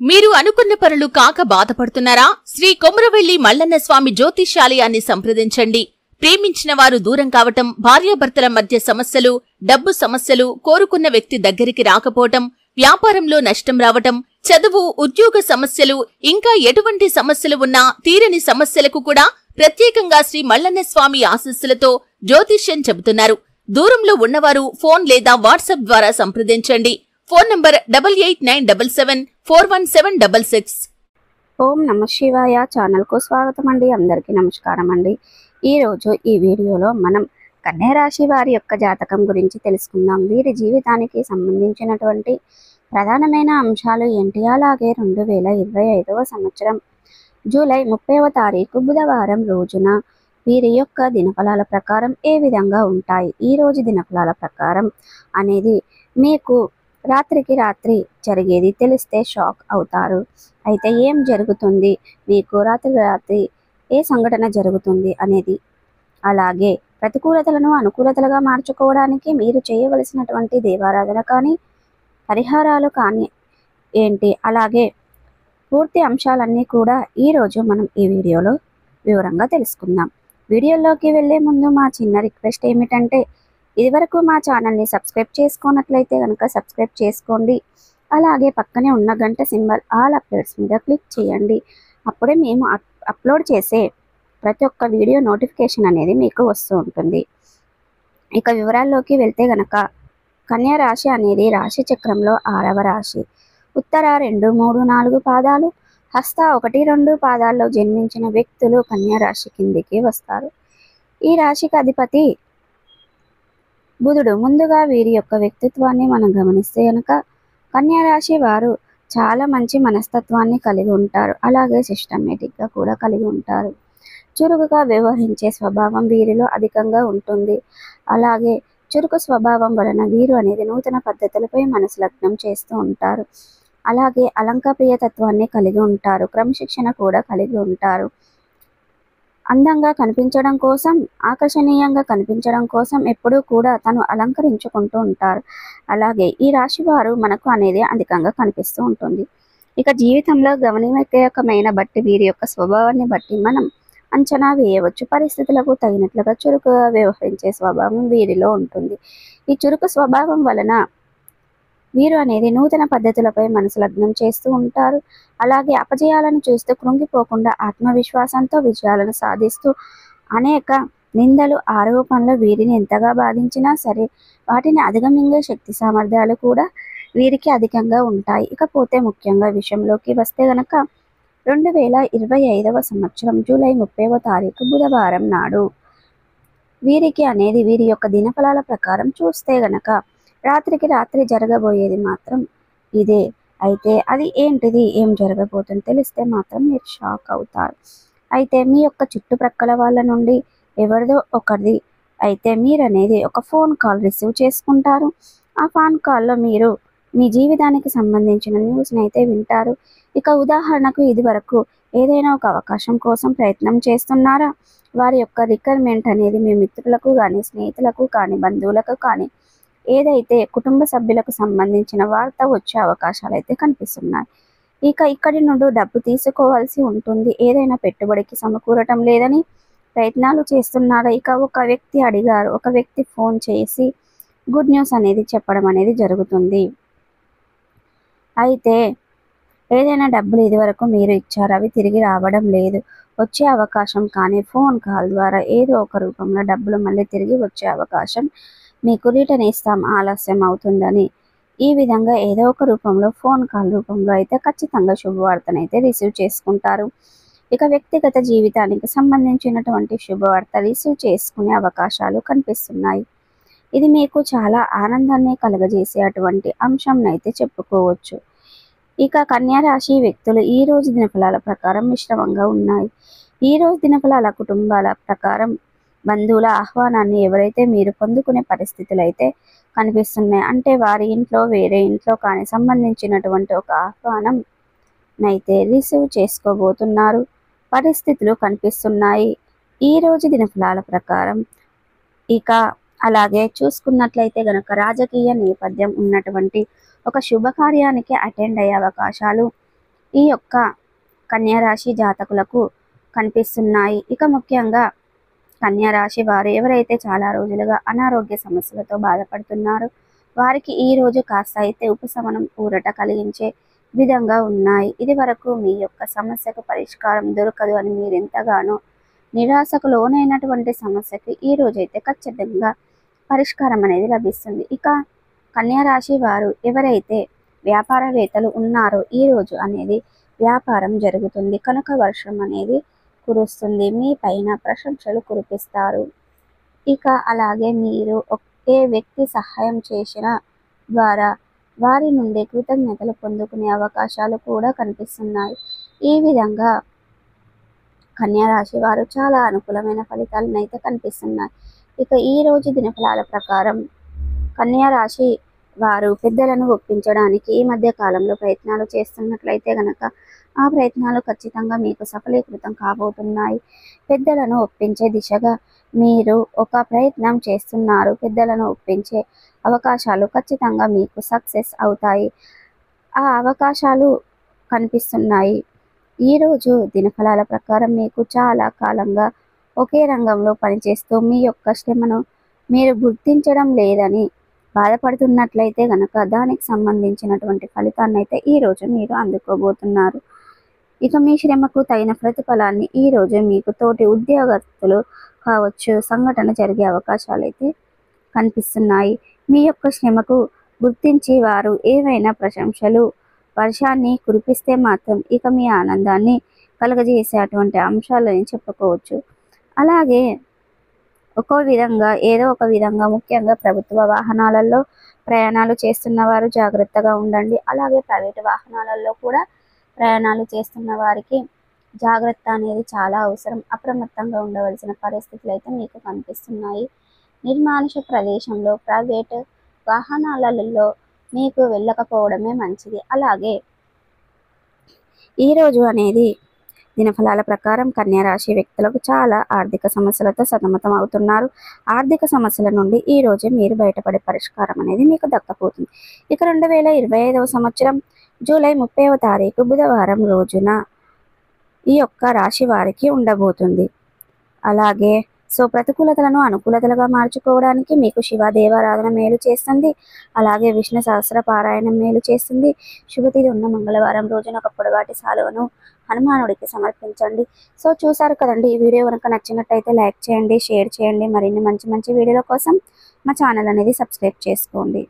మీరు అనుకున్న పనులు కాక బాధపడుతున్నారా? శ్రీ కొమురవెల్లి మల్లన్న స్వామి జ్యోతిష్యాలయాన్ని సంప్రదించండి. ప్రేమించిన వారు దూరం కావటం, భార్యాభర్తల మధ్య సమస్యలు, డబ్బు సమస్యలు, కోరుకున్న వ్యక్తి దగ్గరికి రాకపోవటం, వ్యాపారంలో నష్టం రావటం, చదువు, ఉద్యోగ సమస్యలు, ఇంకా ఎటువంటి సమస్యలు ఉన్నా తీరని సమస్యలకు కూడా ప్రత్యేకంగా శ్రీ మల్లన్న స్వామి ఆశీస్సులతో జ్యోతిష్యం చెబుతున్నారు. దూరంలో ఉన్నవారు ఫోన్ లేదా వాట్సాప్ ద్వారా సంప్రదించండి. Phone number 8897741766. ఓం నమ శివాయ ఛానల్ కు స్వాగతం అండి. అందరికీ నమస్కారం అండి. ఈ రోజు ఈ వీడియోలో మనం కన్యా రాశి వారి యొక్క జాతకం గురించి తెలుసుకుందాం. వీరి జీవితానికి సంబంధించినటువంటి ప్రధానమైన అంశాలు ఏంటి, అలాగే 2025వ సంవత్సరం జూలై 30వ తారీఖు బుధవారం రోజున వీరి యొక్క దినఫలాల ప్రకారం ఏ విధంగా ఉంటాయి. ఈ రోజు దినఫలాల ప్రకారం అనేది మీకు రాత్రికి రాత్రి జరిగేది తెలిస్తే షాక్ అవుతారు. అయితే ఏం జరుగుతుంది, మీకు రాత్రి ఏ సంఘటన జరుగుతుంది అనేది, అలాగే ప్రతికూలతలను అనుకూలతలుగా మార్చుకోవడానికి మీరు చేయవలసినటువంటి దేవారాధన కానీ పరిహారాలు కానీ ఏంటి, అలాగే పూర్తి అంశాలన్నీ కూడా ఈరోజు మనం ఈ వీడియోలో వివరంగా తెలుసుకుందాం. వీడియోలోకి వెళ్ళే ముందు మా చిన్న రిక్వెస్ట్ ఏమిటంటే, ఇదివరకు మా ఛానల్ని సబ్స్క్రైబ్ చేసుకున్నట్లయితే కనుక సబ్స్క్రైబ్ చేసుకోండి. అలాగే పక్కనే ఉన్న గంట సింబల్ ఆల్ అప్డేట్స్ మీద క్లిక్ చేయండి. అప్పుడే మేము అప్లోడ్ చేసే ప్రతి ఒక్క వీడియో నోటిఫికేషన్ అనేది మీకు వస్తూ ఉంటుంది. ఇక వివరాల్లోకి వెళ్తే గనక కన్యా రాశి అనేది రాశి చక్రంలో 6వ రాశి. ఉత్తర 2, 3, 4 పాదాలు, హస్త 1, 2 పాదాల్లో జన్మించిన వ్యక్తులు కన్యా రాశి కిందికి వస్తారు. ఈ రాశికి అధిపతి బుధుడు. ముందుగా వీరి యొక్క వ్యక్తిత్వాన్ని మనం గమనిస్తే కనుక కన్యా రాశి వారు చాలా మంచి మనస్తత్వాన్ని కలిగి ఉంటారు. అలాగే సిస్టమేటిక్గా కూడా కలిగి ఉంటారు. చురుకుగా వ్యవహరించే స్వభావం వీరిలో అధికంగా ఉంటుంది. అలాగే చురుకు స్వభావం వలన వీరు అనేది నూతన పద్ధతులపై మనసు లగ్నం చేస్తూ ఉంటారు. అలాగే అలంకాప్రియతత్వాన్ని కలిగి ఉంటారు. క్రమశిక్షణ కూడా కలిగి ఉంటారు. అందంగా కనిపించడం కోసం, ఆకర్షణీయంగా కనిపించడం కోసం ఎప్పుడూ కూడా తను అలంకరించుకుంటూ ఉంటారు. అలాగే ఈ రాశి వారు మనకు అనేది అధికంగా కనిపిస్తూ ఉంటుంది. ఇక జీవితంలో గమనికమైన బట్టి వీరి యొక్క స్వభావాన్ని బట్టి మనం అంచనా వేయవచ్చు. పరిస్థితులకు తగినట్లుగా చురుకుగా వ్యవహరించే స్వభావం వీరిలో ఉంటుంది. ఈ చురుకు స్వభావం వలన వీరు అనేది నూతన పద్ధతులపై మనసు లగ్నం చేస్తూ ఉంటారు. అలాగే అపజయాలను చూస్తూ కృంగిపోకుండా ఆత్మవిశ్వాసంతో విజయాలను సాధిస్తూ అనేక నిందలు, ఆరోపణలు వీరిని ఎంతగా బాధించినా సరే వాటిని అధిగమించే శక్తి సామర్థ్యాలు కూడా వీరికి అధికంగా ఉంటాయి. ఇకపోతే ముఖ్యంగా విషయంలోకి వస్తే గనక 2025వ సంవత్సరం జూలై 30వ తారీఖు బుధవారం నాడు వీరికి అనేది వీరి యొక్క దినఫలాల ప్రకారం చూస్తే గనక రాత్రికి రాత్రి జరగబోయేది మాత్రం ఇదే. అయితే అది ఏంటిది, ఏం జరగబోతుంది తెలిస్తే మాత్రం మీరు షాక్ అవుతారు. అయితే మీ యొక్క చుట్టుప్రక్కల వాళ్ళ నుండి ఎవరిదో ఒకరిది అయితే మీరు అనేది ఒక ఫోన్ కాల్ రిసీవ్ చేసుకుంటారు. ఆ ఫోన్ కాల్లో మీరు మీ జీవితానికి సంబంధించిన న్యూస్ని అయితే వింటారు. ఇక ఉదాహరణకు ఇది వరకు ఏదైనా ఒక అవకాశం కోసం ప్రయత్నం చేస్తున్నారా, వారి యొక్క రిక్వైర్మెంట్ అనేది మీ మిత్రులకు కానీ, స్నేహితులకు కానీ, బంధువులకు కానీ, ఏదైతే కుటుంబ సభ్యులకు సంబంధించిన వార్త వచ్చే అవకాశాలు అయితే కనిపిస్తున్నాయి. ఇక ఇక్కడి నుండి డబ్బు తీసుకోవాల్సి ఉంటుంది. ఏదైనా పెట్టుబడికి సమకూరటం లేదని ప్రయత్నాలు చేస్తున్నారా. ఇక ఒక వ్యక్తి అడిగారు, ఒక వ్యక్తి ఫోన్ చేసి గుడ్ న్యూస్ అనేది చెప్పడం అనేది జరుగుతుంది. అయితే ఏదైనా డబ్బులు ఇదివరకు మీరు ఇచ్చారు, అవి తిరిగి రావడం లేదు, వచ్చే అవకాశం కానీ ఫోన్ కాల్ ద్వారా ఏదో ఒక రూపంలో డబ్బులు మళ్ళీ తిరిగి వచ్చే అవకాశం మీకు రిటర్న్ ఇస్తాం, ఆలస్యం అవుతుందని ఈ విధంగా ఏదో ఒక రూపంలో ఫోన్ కాల్ రూపంలో అయితే ఖచ్చితంగా శుభవార్తనైతే రిసీవ్ చేసుకుంటారు. ఇక వ్యక్తిగత జీవితానికి సంబంధించినటువంటి శుభవార్త రిసీవ్ చేసుకునే అవకాశాలు కనిపిస్తున్నాయి. ఇది మీకు చాలా ఆనందాన్ని కలుగజేసే అటువంటి అంశం అయితే చెప్పుకోవచ్చు. ఇక కన్యా రాశి వ్యక్తులు ఈ రోజు దినఫలాల ప్రకారం మిశ్రమంగా ఉన్నాయి. ఈ రోజు దినఫలాల కుటుంబాల ప్రకారం బంధువుల ఆహ్వానాన్ని ఎవరైతే మీరు పొందుకునే పరిస్థితులు అయితే కనిపిస్తున్నాయి. అంటే వారి ఇంట్లో వేరే ఇంట్లో కానీ సంబంధించినటువంటి ఒక ఆహ్వానం అయితే రిసీవ్ చేసుకోబోతున్నారు. పరిస్థితులు కనిపిస్తున్నాయి ఈ రోజు దినఫలాల ప్రకారం. ఇక అలాగే చూసుకున్నట్లయితే గనక రాజకీయ నేపథ్యం ఉన్నటువంటి ఒక శుభకార్యానికి అటెండ్ అయ్యే అవకాశాలు, ఈ యొక్క కన్యా రాశి జాతకులకు కనిపిస్తున్నాయి. ఇక ముఖ్యంగా కన్యా రాశి వారు ఎవరైతే చాలా రోజులుగా అనారోగ్య సమస్యలతో బాధపడుతున్నారో వారికి ఈ రోజు కాస్త అయితే ఉపశమనం ఊరట కలిగించే విధంగా ఉన్నాయి. ఇది వరకు మీ యొక్క సమస్యకు పరిష్కారం దొరకదు అని మీరు ఎంతగానో నిరాశకు లోనైనటువంటి సమస్యకి ఈ రోజైతే ఖచ్చితంగా పరిష్కారం అనేది లభిస్తుంది. ఇక కన్యా రాశి వారు ఎవరైతే వ్యాపారవేత్తలు ఉన్నారో ఈ రోజు అనేది వ్యాపారం జరుగుతుంది కనుక వర్షం అనేది కురుస్తుంది, మీ పైన ప్రశంసలు కురిపిస్తారు. ఇక అలాగే మీరు ఒకే వ్యక్తి సహాయం చేసిన ద్వారా వారి నుండి కృతజ్ఞతలు పొందుకునే అవకాశాలు కూడా కనిపిస్తున్నాయి. ఈ విధంగా కన్యా రాశి వారు చాలా అనుకూలమైన ఫలితాలను అయితే కనిపిస్తున్నాయి. ఇక ఈ రోజు దినఫలాల ప్రకారం కన్యా రాశి వారు పెద్దలను ఒప్పించడానికి ఈ మధ్య కాలంలో ప్రయత్నాలు చేస్తున్నట్లయితే గనక ఆ ప్రయత్నాలు ఖచ్చితంగా మీకు సఫలీకృతం కాబోతున్నాయి. పెద్దలను ఒప్పించే దిశగా మీరు ఒక ప్రయత్నం చేస్తున్నారు. పెద్దలను ఒప్పించే అవకాశాలు ఖచ్చితంగా మీకు సక్సెస్ అవుతాయి. ఆ అవకాశాలు కనిపిస్తున్నాయి. ఈరోజు దినఫలాల ప్రకారం మీకు చాలా కాలంగా ఒకే రంగంలో పనిచేస్తూ మీ యొక్క శ్రమను మీరు గుర్తించడం లేదని బాధపడుతున్నట్లయితే గనక దానికి సంబంధించినటువంటి ఫలితాన్ని అయితే ఈరోజు మీరు అందుకోబోతున్నారు. ఇక మీ శ్రమకు తగిన ప్రతిఫలాన్ని ఈరోజు మీకు తోటి ఉద్యోగస్తులు కావచ్చు సంఘటన జరిగే అవకాశాలు అయితే కనిపిస్తున్నాయి. మీ యొక్క శ్రమకు గుర్తించి వారు ఏవైనా ప్రశంసలు వర్షాన్ని కురిపిస్తే మాత్రం ఇక మీ ఆనందాన్ని కలుగజేసే అటువంటి అంశాలని చెప్పుకోవచ్చు. అలాగే ఏదో ఒక విధంగా ముఖ్యంగా ప్రభుత్వ వాహనాలలో ప్రయాణాలు చేస్తున్న వారు జాగ్రత్తగా ఉండండి. అలాగే ప్రైవేటు వాహనాలలో కూడా ప్రయాణాలు చేస్తున్న వారికి జాగ్రత్త అనేది చాలా అవసరం. అప్రమత్తంగా ఉండవలసిన పరిస్థితులు అయితే మీకు కనిపిస్తున్నాయి. నిర్మానుష ప్రదేశంలో ప్రైవేటు వాహనాలలో మీకు వెళ్ళకపోవడమే మంచిది. అలాగే ఈరోజు అనేది దినఫలాల ప్రకారం కన్యా రాశి వ్యక్తులకు చాలా ఆర్థిక సమస్యలతో సతమతం అవుతున్నారు. ఆర్థిక సమస్యల నుండి ఈ రోజు మీరు బయటపడే పరిష్కారం అనేది మీకు దక్కపోతుంది. ఇక 2025వ సంవత్సరం జూలై 30వ తారీఖు బుధవారం రోజున ఈ యొక్క రాశి వారికి ఉండబోతుంది. అలాగే ప్రతికూలతలను అనుకూలతలుగా మార్చుకోవడానికి మీకు శివ దేవారాధన మేలు చేస్తుంది. అలాగే విష్ణు సహస్ర పారాయణం మేలు చేస్తుంది. శుభతిథి ఉన్న మంగళవారం రోజున ఒక పొడవాటి సాలువను హనుమానుడికి సమర్పించండి. చూసారు కదండి, ఈ వీడియో కనుక నచ్చినట్టయితే లైక్ చేయండి, షేర్ చేయండి. మరిన్ని మంచి వీడియోల కోసం మా ఛానల్ అనేది సబ్స్క్రైబ్ చేసుకోండి.